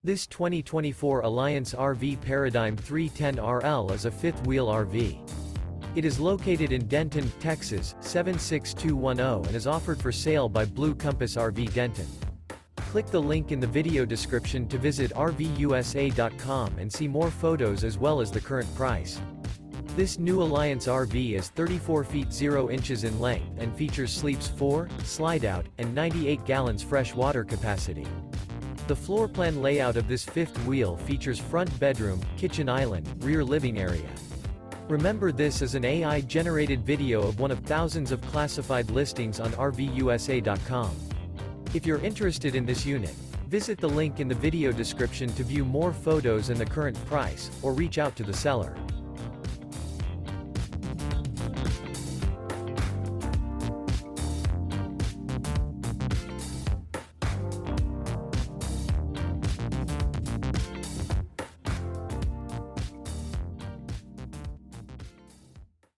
This 2024 Alliance RV Paradigm 310RL is a fifth-wheel RV. It is located in Denton, Texas, 76210 and is offered for sale by Blue Compass RV Denton. Click the link in the video description to visit RVUSA.com and see more photos as well as the current price. This new Alliance RV is 34 feet 0 inches in length and features sleeps 4, Slideout, and 98 gallons fresh water capacity. The floor plan layout of this fifth wheel features front bedroom, kitchen island, rear living area. Remember, this is an AI-generated video of one of thousands of classified listings on RVUSA.com. If you're interested in this unit, visit the link in the video description to view more photos and the current price, or reach out to the seller.